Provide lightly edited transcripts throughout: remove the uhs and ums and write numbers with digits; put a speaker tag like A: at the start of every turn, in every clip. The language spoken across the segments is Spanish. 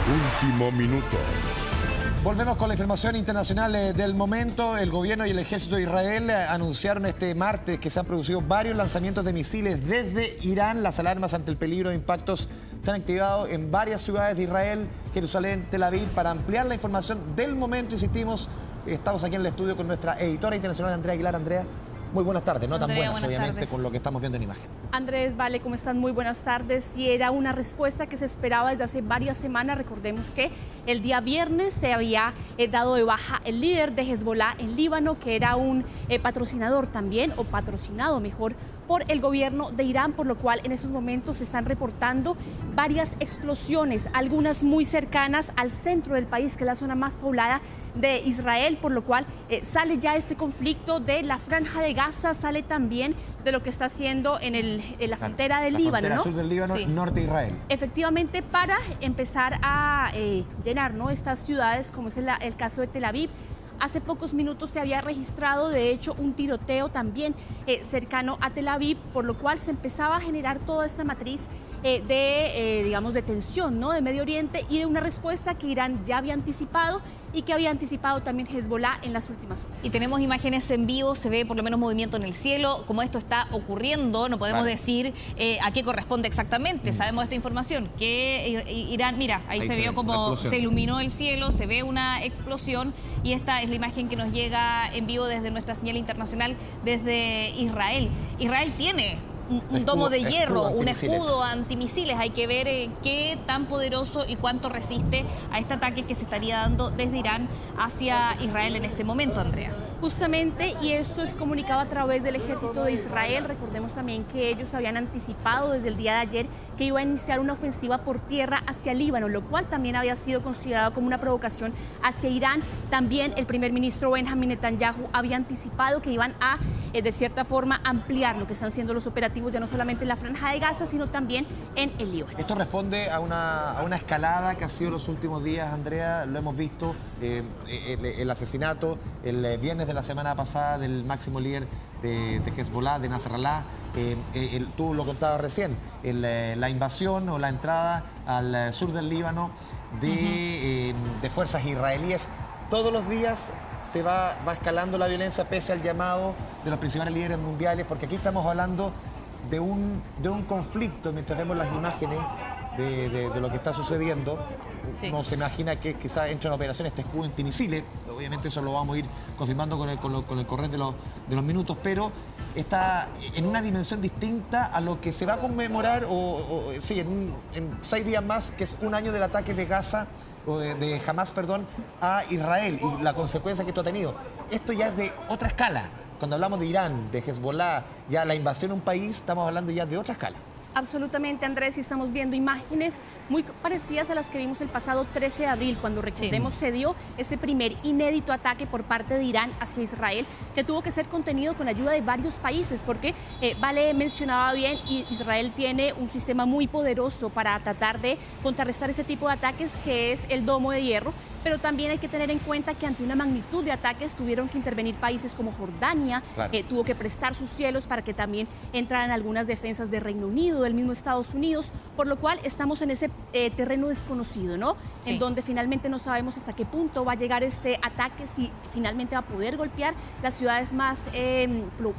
A: Último minuto.
B: Volvemos con la información internacional del momento. El gobierno y el ejército de Israel anunciaron este martes que se han producido varios lanzamientos de misiles desde Irán. Las alarmas ante el peligro de impactos se han activado en varias ciudades de Israel, Jerusalén, Tel Aviv. Para ampliar la información del momento, insistimos, estamos aquí en el estudio con nuestra editora internacional, Andrea Aguilar. Andrea, muy buenas tardes, no tan buenas obviamente con lo que estamos viendo en imagen.
C: Andrés, vale, ¿cómo están? Muy buenas tardes. Y era una respuesta que se esperaba desde hace varias semanas. Recordemos que el día viernes se había dado de baja el líder de Hezbollah en Líbano, que era un patrocinador también, o patrocinado mejor, por el gobierno de Irán, por lo cual en esos momentos se están reportando varias explosiones, algunas muy cercanas al centro del país, que es la zona más poblada de Israel, por lo cual sale ya este conflicto de la Franja de Gaza, sale también de lo que está haciendo en la frontera del Líbano,
B: frontera sur del Líbano, sí, norte de Israel.
C: Efectivamente, para empezar a llenar, ¿no?, estas ciudades, como es el caso de Tel Aviv. Hace pocos minutos se había registrado, de hecho, un tiroteo también cercano a Tel Aviv, por lo cual se empezaba a generar toda esta matriz digamos, de tensión, ¿no?, de Medio Oriente, y de una respuesta que Irán ya había anticipado y que había anticipado también Hezbollah en las últimas horas.
D: Y tenemos imágenes en vivo, se ve por lo menos movimiento en el cielo. Como esto está ocurriendo, no podemos decir a qué corresponde exactamente. Sabemos esta información, que Irán, mira, ahí se vio como se iluminó el cielo, se ve una explosión, y esta es la imagen que nos llega en vivo desde nuestra señal internacional desde Israel. Israel tiene un domo de hierro, un escudo antimisiles. Hay que ver qué tan poderoso y cuánto resiste a este ataque que se estaría dando desde Irán hacia Israel en este momento, Andrea.
C: Justamente, y esto es comunicado a través del ejército de Israel. Recordemos también que ellos habían anticipado desde el día de ayer que iba a iniciar una ofensiva por tierra hacia Líbano, lo cual también había sido considerado como una provocación hacia Irán. También el primer ministro Benjamin Netanyahu había anticipado que iban a, de cierta forma, ampliar lo que están siendo los operativos, ya no solamente en la Franja de Gaza, sino también en el Líbano.
B: Esto responde a una escalada que ha sido los últimos días, Andrea. Lo hemos visto, el asesinato el viernes de la semana pasada del máximo líder de Hezbollah, de Nasrallah. Tú lo contabas recién, la invasión o la entrada al sur del Líbano de fuerzas israelíes. Todos los días se va escalando la violencia pese al llamado de los principales líderes mundiales, porque aquí estamos hablando de un conflicto. Mientras vemos las imágenes de lo que está sucediendo, sí, uno se imagina que quizás entra en operación este escudo antimisiles. Obviamente eso lo vamos a ir confirmando con el correr de los minutos, pero está en una dimensión distinta a lo que se va a conmemorar sí, en 6 días más, que es un año del ataque de Gaza, o de Hamas, perdón, a Israel, y la consecuencia que esto ha tenido. Esto ya es de otra escala. Cuando hablamos de Irán, de Hezbollah, ya la invasión a un país, estamos hablando ya de otra escala.
C: Absolutamente, Andrés, y estamos viendo imágenes muy parecidas a las que vimos el pasado 13 de abril, cuando, recordemos, se dio ese primer inédito ataque por parte de Irán hacia Israel, que tuvo que ser contenido con ayuda de varios países, porque, Vale mencionaba bien, Israel tiene un sistema muy poderoso para tratar de contrarrestar ese tipo de ataques, que es el domo de hierro. Pero también hay que tener en cuenta que ante una magnitud de ataques tuvieron que intervenir países como Jordania, tuvo que prestar sus cielos para que también entraran algunas defensas de Reino Unido, del mismo Estados Unidos, por lo cual estamos en ese terreno desconocido, ¿no? Sí. En donde finalmente no sabemos hasta qué punto va a llegar este ataque, si finalmente va a poder golpear las ciudades más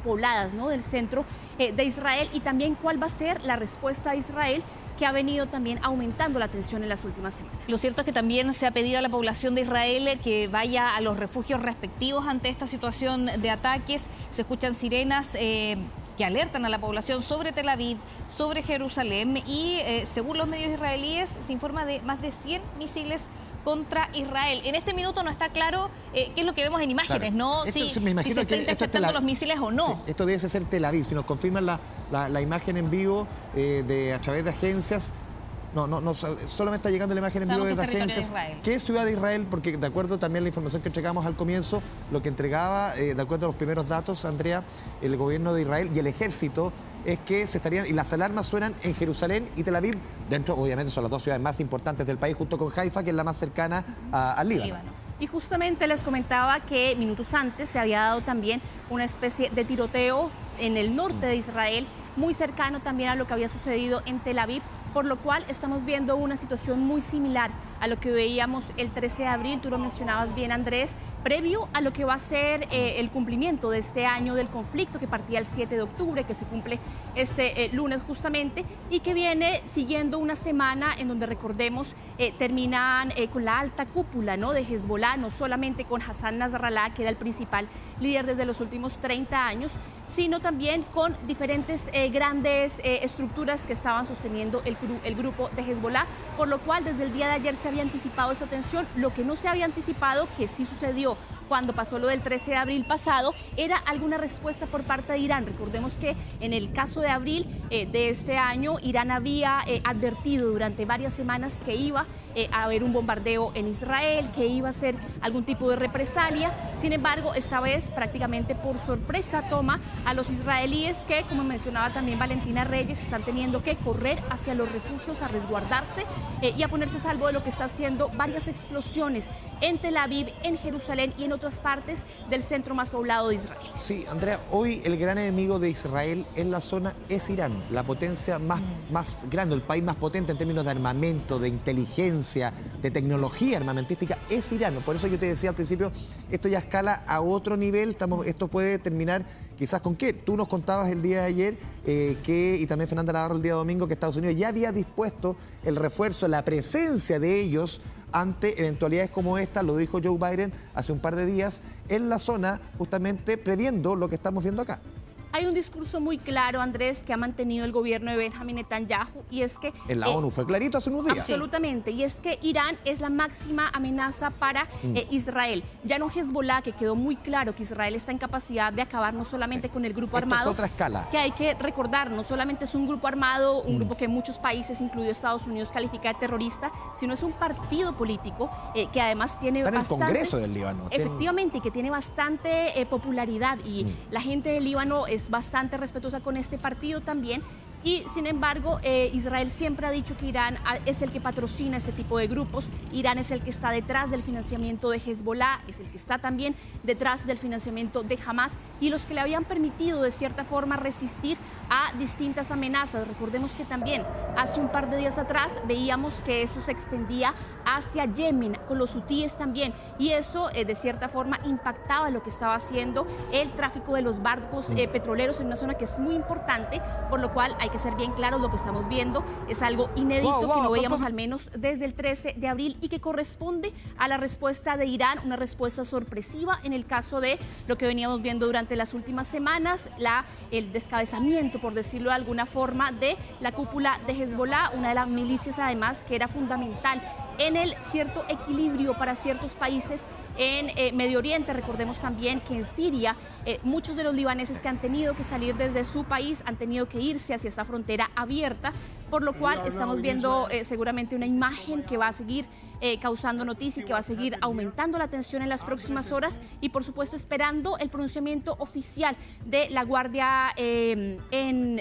C: pobladas, ¿no?, del centro de Israel, y también cuál va a ser la respuesta de Israel, que ha venido también aumentando la tensión en las últimas semanas.
D: Lo cierto es que también se ha pedido a la población de Israel que vaya a los refugios respectivos ante esta situación de ataques. Se escuchan sirenas que alertan a la población sobre Tel Aviv, sobre Jerusalén, y según los medios israelíes se informa de más de 100 misiles contra Israel. En este minuto no está claro qué es lo que vemos en imágenes, ¿no? Si se está interceptando los misiles o no.
B: Sí, esto debe ser Tel Aviv. Si nos confirman la imagen en vivo a través de agencias, no, solamente está llegando la imagen en vivo desde agencias. ¿Qué es ciudad de Israel? Porque de acuerdo también a la información que entregamos al comienzo, lo que entregaba, de acuerdo a los primeros datos, Andrea, el gobierno de Israel y el ejército, es que se estarían, y las alarmas suenan en Jerusalén y Tel Aviv. Dentro, obviamente, son las dos ciudades más importantes del país, junto con Haifa, que es la más cercana al Líbano.
C: Y justamente les comentaba que minutos antes se había dado también una especie de tiroteo en el norte de Israel, muy cercano también a lo que había sucedido en Tel Aviv, por lo cual estamos viendo una situación muy similar a lo que veíamos el 13 de abril, tú lo mencionabas bien, Andrés, previo a lo que va a ser el cumplimiento de este año del conflicto que partía el 7 de octubre, que se cumple este lunes justamente, y que viene siguiendo una semana en donde, recordemos, terminan con la alta cúpula, ¿no?, de Hezbollah, no solamente con Hassan Nasrallah, que era el principal líder desde los últimos 30 años, sino también con diferentes grandes estructuras que estaban sosteniendo el grupo de Hezbollah, por lo cual desde el día de ayer se había anticipado esa tensión. Lo que no se había anticipado, que sí sucedió cuando pasó lo del 13 de abril pasado, era alguna respuesta por parte de Irán. Recordemos que en el caso de abril de este año, Irán había advertido durante varias semanas que iba a haber un bombardeo en Israel, que iba a ser algún tipo de represalia. Sin embargo, esta vez prácticamente por sorpresa toma a los israelíes que, como mencionaba también Valentina Reyes, están teniendo que correr hacia los refugios a resguardarse y a ponerse a salvo de lo que está haciendo varias explosiones en Tel Aviv, en Jerusalén y en otras partes del centro más poblado de Israel.
B: Sí, Andrea, hoy el gran enemigo de Israel en la zona es Irán, la potencia más grande, el país más potente en términos de armamento, de inteligencia, de tecnología armamentística, es Irán. Por eso yo te decía al principio, esto ya escala a otro nivel, esto puede terminar quizás con qué. Tú nos contabas el día de ayer y también Fernanda Navarro el día domingo, que Estados Unidos ya había dispuesto el refuerzo, la presencia de ellos ante eventualidades como esta, lo dijo Joe Biden hace un par de días, en la zona, justamente previendo lo que estamos viendo acá.
C: Hay un discurso muy claro, Andrés, que ha mantenido el gobierno de Benjamin Netanyahu, y es que...
B: En la ONU fue clarito hace unos días.
C: Absolutamente, y es que Irán es la máxima amenaza para Israel. Ya no Hezbollah, que quedó muy claro que Israel está en capacidad de acabar no solamente con el grupo armado...
B: Esto es otra escala.
C: Que hay que recordar, no solamente es un grupo armado, un grupo que muchos países, incluido Estados Unidos, califica de terrorista, sino es un partido político que además tiene
B: está en
C: bastante...
B: el Congreso del Líbano.
C: Efectivamente, y que tiene bastante popularidad, y la gente del Líbano es bastante respetuosa con este partido también. Y sin embargo, Israel siempre ha dicho que Irán es el que patrocina este tipo de grupos. Irán es el que está detrás del financiamiento de Hezbollah, es el que está también detrás del financiamiento de Hamas, y los que le habían permitido de cierta forma resistir a distintas amenazas. Recordemos que también hace un par de días atrás veíamos que eso se extendía hacia Yemen, con los hutíes también, y eso de cierta forma impactaba lo que estaba haciendo el tráfico de los barcos petroleros en una zona que es muy importante, por lo cual hay que ser bien claros, lo que estamos viendo es algo inédito que no veíamos al menos desde el 13 de abril y que corresponde a la respuesta de Irán, una respuesta sorpresiva en el caso de lo que veníamos viendo durante las últimas semanas, el descabezamiento, por decirlo de alguna forma, de la cúpula de Hezbollah, una de las milicias además que era fundamental en el cierto equilibrio para ciertos países en Medio Oriente. Recordemos también que en Siria muchos de los libaneses que han tenido que salir desde su país han tenido que irse hacia esa frontera abierta, por lo cual estamos viendo seguramente una imagen que va a seguir causando noticia y que va a seguir aumentando la tensión en las próximas horas, y por supuesto esperando el pronunciamiento oficial de la Guardia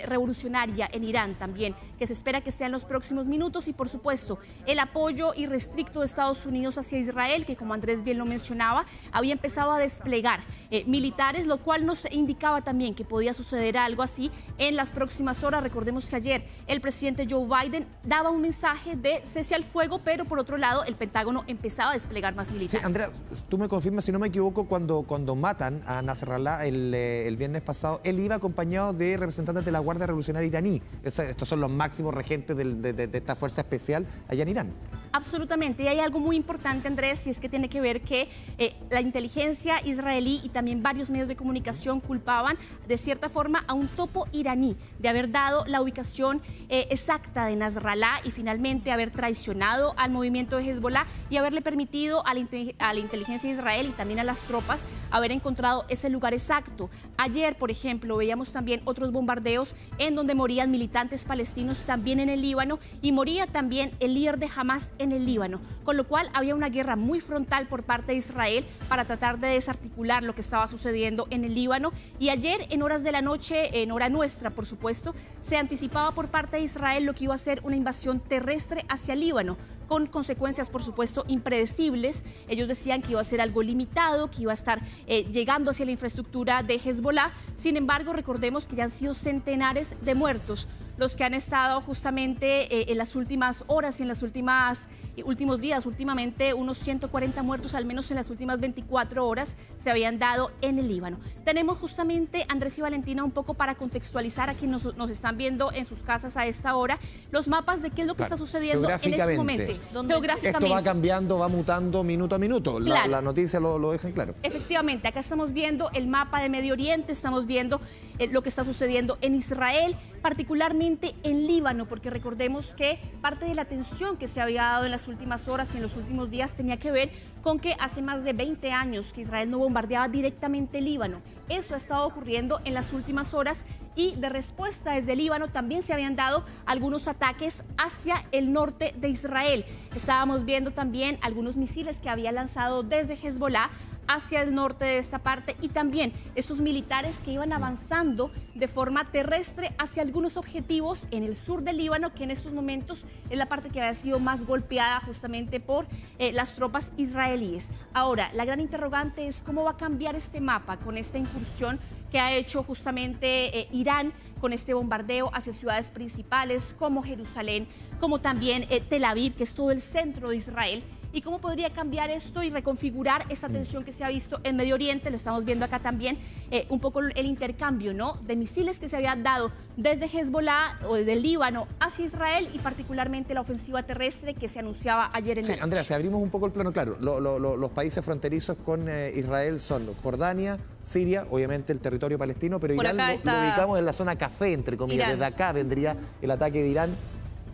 C: Revolucionaria en Irán también, que se espera que sea en los próximos minutos, y por supuesto el apoyo irrestricto de Estados Unidos hacia Israel, que como Andrés bien lo mencionaba, había empezado a desplegar militares, lo cual nos indicaba también que podía suceder algo así en las próximas horas. Recordemos que ayer el presidente Joe Biden daba un mensaje de cese al fuego, pero por otro lado el Pentágono empezaba a desplegar más militares.
B: Sí, Andrea, tú me confirmas, si no me equivoco, cuando matan a Nasrallah el viernes pasado, él iba acompañado de representantes de la Guardia Revolucionaria iraní. Estos son los máximos regentes de esta fuerza especial allá en Irán.
C: Absolutamente, y hay algo muy importante, Andrés, y es que tiene que ver que la inteligencia israelí y también varios medios de comunicación culpaban de cierta forma a un topo iraní de haber dado la ubicación exacta de Nasrallah y finalmente haber traicionado al movimiento de Hezbollah y haberle permitido a la inteligencia de Israel y también a las tropas haber encontrado ese lugar exacto. Ayer, por ejemplo, veíamos también otros bombardeos en donde morían militantes palestinos también en el Líbano, y moría también el líder de Hamas en el Líbano, con lo cual había una guerra muy frontal por parte de Israel para tratar de desarticular lo que estaba sucediendo en el Líbano. Y ayer, en horas de la noche, en hora nuestra, por supuesto, se anticipaba por parte de Israel lo que iba a ser una invasión terrestre hacia el Líbano, con consecuencias, por supuesto, impredecibles. Ellos decían que iba a ser algo limitado, que iba a estar llegando hacia la infraestructura de Hezbollah. Sin embargo, recordemos que ya han sido centenares de muertos. los que han estado justamente en las últimas horas y en las últimos días. Últimamente unos 140 muertos, al menos en las últimas 24 horas, se habían dado en el Líbano. Tenemos justamente, Andrés y Valentina, un poco para contextualizar a quienes nos están viendo en sus casas a esta hora, los mapas de qué es lo que está sucediendo en este momento.
B: Esto va cambiando, va mutando minuto a minuto. La noticia lo deja en claro.
C: Efectivamente, acá estamos viendo el mapa de Medio Oriente, estamos viendo lo que está sucediendo en Israel, particularmente en Líbano, porque recordemos que parte de la tensión que se había dado en las últimas horas y en los últimos días tenía que ver con que hace más de 20 años que Israel no bombardeaba directamente Líbano. Eso ha estado ocurriendo en las últimas horas y de respuesta desde Líbano también se habían dado algunos ataques hacia el norte de Israel. Estábamos viendo también algunos misiles que había lanzado desde Hezbollah hacia el norte de esta parte y también estos militares que iban avanzando de forma terrestre hacia algunos objetivos en el sur del Líbano, que en estos momentos es la parte que había sido más golpeada justamente por las tropas israelíes. Ahora, la gran interrogante es cómo va a cambiar este mapa con esta incursión que ha hecho justamente Irán con este bombardeo hacia ciudades principales como Jerusalén, como también Tel Aviv, que es todo el centro de Israel. ¿Y cómo podría cambiar esto y reconfigurar esa tensión que se ha visto en Medio Oriente? Lo estamos viendo acá también, un poco el intercambio, ¿no?, de misiles que se había dado desde Hezbollah o desde el Líbano hacia Israel y particularmente la ofensiva terrestre que se anunciaba ayer en la noche.
B: Andrea, si abrimos un poco el plano, claro, los países fronterizos con Israel son Jordania, Siria, obviamente el territorio palestino, pero Irán lo ubicamos en la zona café, entre comillas. Desde acá vendría el ataque de Irán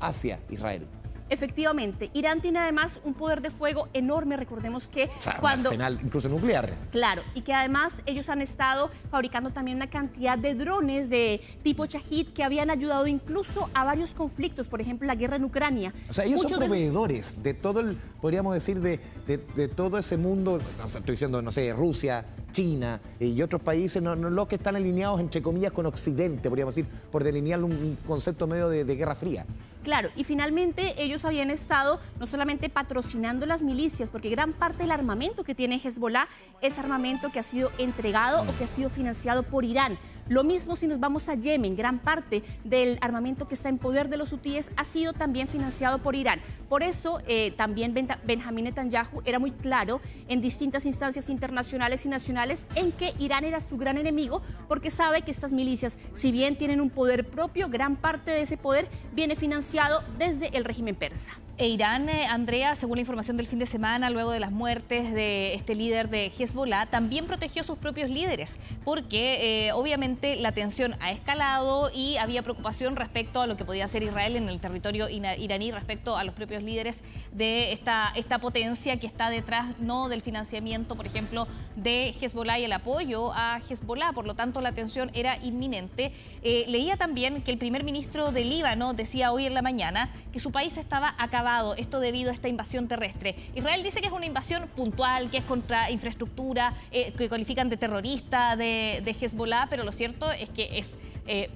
B: hacia Israel.
C: Efectivamente, Irán tiene además un poder de fuego enorme, recordemos que
B: un arsenal incluso nuclear.
C: Claro, y que además ellos han estado fabricando también una cantidad de drones de tipo Shahid que habían ayudado incluso a varios conflictos, por ejemplo la guerra en Ucrania.
B: O sea, ellos son proveedores de todo el, podríamos decir, de todo ese mundo, estoy diciendo, no sé, Rusia, China y otros países, no los que están alineados, entre comillas, con Occidente, podríamos decir, por delinear un concepto medio de Guerra Fría.
C: Claro, y finalmente ellos habían estado no solamente patrocinando las milicias, porque gran parte del armamento que tiene Hezbollah es armamento que ha sido entregado o que ha sido financiado por Irán. Lo mismo si nos vamos a Yemen, gran parte del armamento que está en poder de los hutíes ha sido también financiado por Irán. Por eso también Benjamín Netanyahu era muy claro en distintas instancias internacionales y nacionales en que Irán era su gran enemigo, porque sabe que estas milicias, si bien tienen un poder propio, gran parte de ese poder viene financiado desde el régimen persa.
D: E Irán, Andrea, según la información del fin de semana, luego de las muertes de este líder de Hezbollah, también protegió a sus propios líderes, porque obviamente la tensión ha escalado y había preocupación respecto a lo que podía hacer Israel en el territorio iraní respecto a los propios líderes de esta potencia que está detrás, ¿no?, del financiamiento, por ejemplo, de Hezbollah y el apoyo a Hezbollah. Por lo tanto, la tensión era inminente. Leía también que el primer ministro de Líbano decía hoy en la mañana que su país estaba acabado, esto debido a esta invasión terrestre. Israel dice que es una invasión puntual, que es contra infraestructura, que califican de terrorista de Hezbollah, pero lo cierto es que es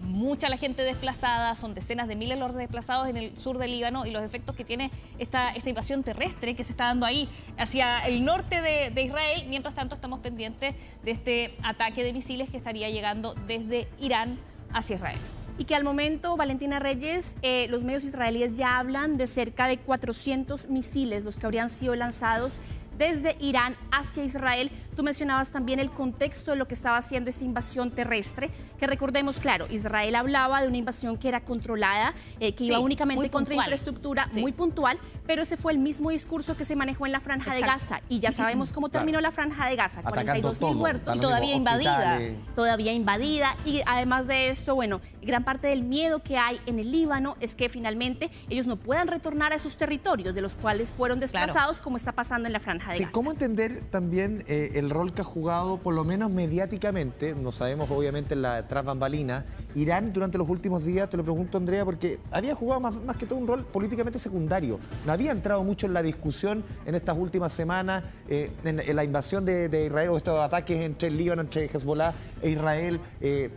D: mucha la gente desplazada, son decenas de miles los desplazados en el sur del Líbano y los efectos que tiene esta invasión terrestre que se está dando ahí hacia el norte de Israel. Mientras tanto, estamos pendientes de este ataque de misiles que estaría llegando desde Irán hacia Israel.
C: Y que al momento, Valentina Reyes, los medios israelíes ya hablan de cerca de 400 misiles, los que habrían sido lanzados desde Irán hacia Israel. Tú mencionabas también el contexto de lo que estaba haciendo esta invasión terrestre, que recordemos, claro, Israel hablaba de una invasión que era controlada, que iba únicamente contra infraestructura, muy puntual, pero ese fue el mismo discurso que se manejó en la Franja de Gaza. Y ya sabemos cómo terminó la Franja de Gaza, 42.000 muertos.
D: Y todavía invadida.
C: Todavía invadida. Y además de esto, bueno, gran parte del miedo que hay en el Líbano es que finalmente ellos no puedan retornar a esos territorios de los cuales fueron desplazados, como está pasando en la Franja de Gaza.
B: ¿Cómo entender también el rol que ha jugado, por lo menos mediáticamente, no sabemos obviamente en la tras bambalina, Irán durante los últimos días? Te lo pregunto, Andrea, porque había jugado más que todo un rol políticamente secundario. No había entrado mucho en la discusión en estas últimas semanas, en la invasión de Israel o estos ataques entre el Líbano, entre Hezbollah e Israel.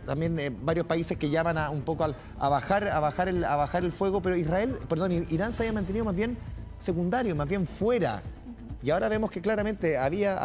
B: También varios países que llaman un poco a bajar el fuego, pero Irán se había mantenido más bien secundario, más bien fuera. Y ahora vemos que claramente había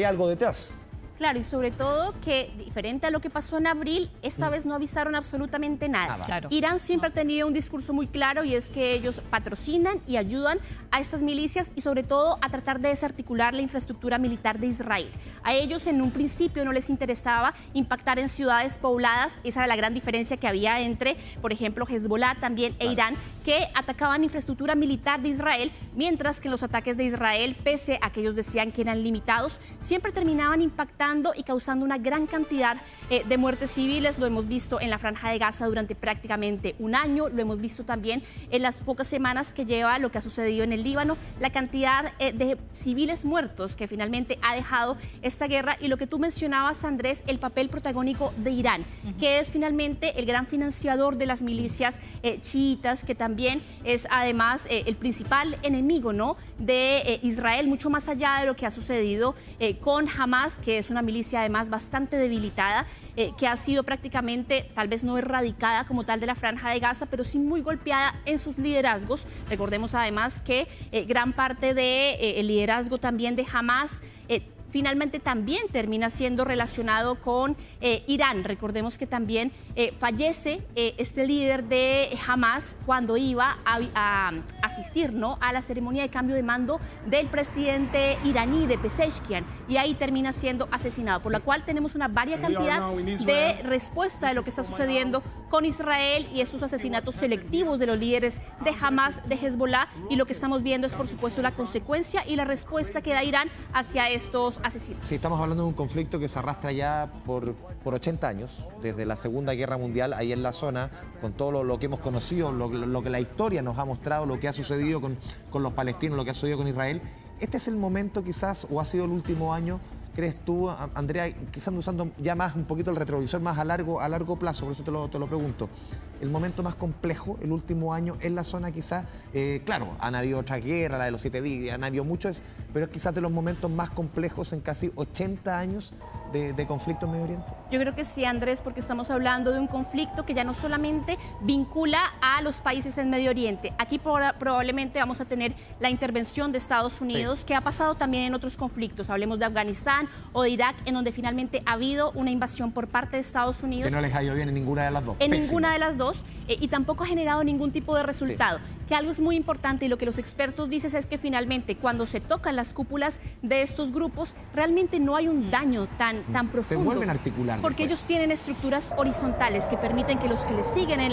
B: algo detrás.
C: Claro, y sobre todo que, diferente a lo que pasó en abril, esta vez no avisaron absolutamente nada.
D: Claro.
C: Irán siempre ha tenido un discurso muy claro y es que ellos patrocinan y ayudan a estas milicias y sobre todo a tratar de desarticular la infraestructura militar de Israel. A ellos en un principio no les interesaba impactar en ciudades pobladas, esa era la gran diferencia que había entre, por ejemplo, Hezbollah también e Irán, que atacaban infraestructura militar de Israel, mientras que los ataques de Israel, pese a que ellos decían que eran limitados, siempre terminaban impactando y causando una gran cantidad de muertes civiles. Lo hemos visto en la Franja de Gaza durante prácticamente un año, lo hemos visto también en las pocas semanas que lleva lo que ha sucedido en el Líbano, la cantidad de civiles muertos que finalmente ha dejado esta guerra y lo que tú mencionabas, Andrés, el papel protagónico de Irán, que es finalmente el gran financiador de las milicias chiitas, que también es además el principal enemigo, ¿no?, de Israel, mucho más allá de lo que ha sucedido con Hamas, que es una milicia además bastante debilitada, que ha sido prácticamente, tal vez no erradicada como tal de la Franja de Gaza, pero sí muy golpeada en sus liderazgos. Recordemos además que gran parte del liderazgo también de Hamas finalmente también termina siendo relacionado con Irán. Recordemos que también fallece este líder de Hamas cuando iba a asistir, ¿no?, a la ceremonia de cambio de mando del presidente iraní, de Pezeshkian, y ahí termina siendo asesinado, por lo cual tenemos una varia cantidad de respuesta de lo que está sucediendo con Israel y estos asesinatos selectivos de los líderes de Hamas, de Hezbollah, y lo que estamos viendo es, por supuesto, la consecuencia y la respuesta que da Irán hacia estos asesinos.
B: Sí, estamos hablando de un conflicto que se arrastra ya por 80 años, desde la Segunda Guerra Mundial, ahí en la zona, con todo lo que hemos conocido, lo que la historia nos ha mostrado, lo que ha sucedido con los palestinos, lo que ha sucedido con Israel. Este es el momento quizás, o ha sido el último año, ¿crees tú, Andrea, quizás usando ya más un poquito el retrovisor más a largo plazo, por eso te lo pregunto, el momento más complejo, el último año en la zona quizás, claro, han habido otra guerra, la de los 7 días, han habido muchos, pero es quizás de los momentos más complejos en casi 80 años de conflicto en Medio Oriente?
C: Yo creo que sí, Andrés, porque estamos hablando de un conflicto que ya no solamente vincula a los países en Medio Oriente. Aquí probablemente vamos a tener la intervención de Estados Unidos, sí, que ha pasado también en otros conflictos. Hablemos de Afganistán o de Irak, en donde finalmente ha habido una invasión por parte de Estados Unidos.
B: Que no les ha ido bien en ninguna de las dos.
C: En ninguna de las dos, y tampoco ha generado ningún tipo de resultado. Sí. Que algo es muy importante y lo que los expertos dicen es que finalmente cuando se tocan las cúpulas de estos grupos, realmente no hay un daño tan profundo.
B: Se vuelven a articular.
C: Porque ellos tienen estructuras horizontales que permiten que los que les siguen en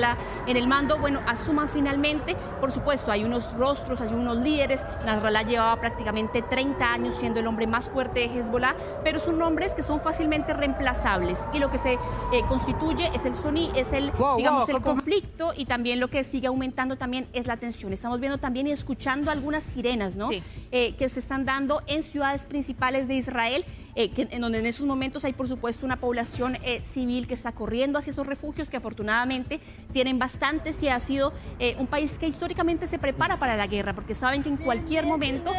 C: el mando, bueno, asuman finalmente. Por supuesto, hay unos rostros, hay unos líderes. Nasrallah llevaba prácticamente 30 años siendo el hombre más fuerte de Hezbollah, pero son nombres que son fácilmente reemplazables. Y lo que se constituye es el el conflicto, y también lo que sigue aumentando también es la tensión. Estamos viendo también y escuchando algunas sirenas, ¿no? Sí. Que se están dando en ciudades principales de Israel, en donde en esos momentos hay, por supuesto, una población civil que está corriendo hacia esos refugios, que afortunadamente tienen bastantes, y ha sido un país que históricamente se prepara para la guerra, porque saben que en cualquier momento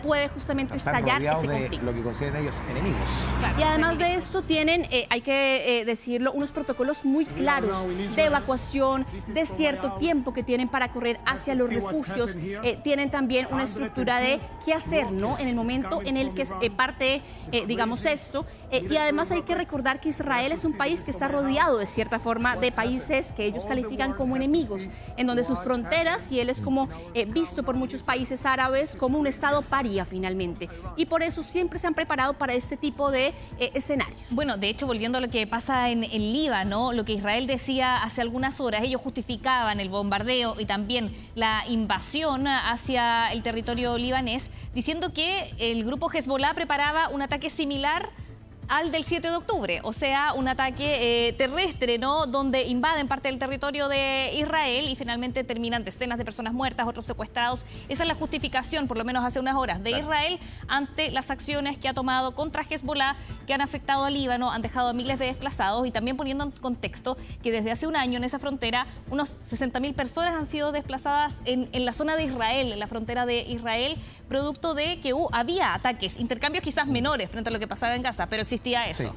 C: puede justamente estallar ese conflicto.
B: Lo que consideran ellos enemigos.
C: Claro, y además de esto tienen, hay que decirlo, unos protocolos muy claros de evacuación, de cierto tiempo que tienen para correr hacia los refugios. Tienen también una estructura de qué hacer, ¿no?, en el momento en el que parte, digamos, esto. Y además hay que recordar que Israel es un país que está rodeado de cierta forma de países que ellos califican como enemigos, en donde sus fronteras, y él es como visto por muchos países árabes como un estado paria finalmente. Y por eso siempre se han preparado para este tipo de escenarios.
D: Bueno, de hecho, volviendo a lo que pasa en Líbano, lo que Israel decía hace algunas horas, ellos justificaban el bombardeo y también la invasión hacia el territorio libanés, diciendo que el grupo Hezbollah preparaba un ataque similar al del 7 de octubre, o sea, un ataque terrestre, ¿no?, donde invaden parte del territorio de Israel y finalmente terminan decenas de personas muertas, otros secuestrados. Esa es la justificación, por lo menos hace unas horas, de Israel ante las acciones que ha tomado contra Hezbollah, que han afectado al Líbano, han dejado a miles de desplazados, y también poniendo en contexto que desde hace un año en esa frontera unos 60.000 personas han sido desplazadas en la zona de Israel, en la frontera de Israel, producto de que había ataques, intercambios quizás menores frente a lo que pasaba en Gaza, pero existía eso.
B: Sí.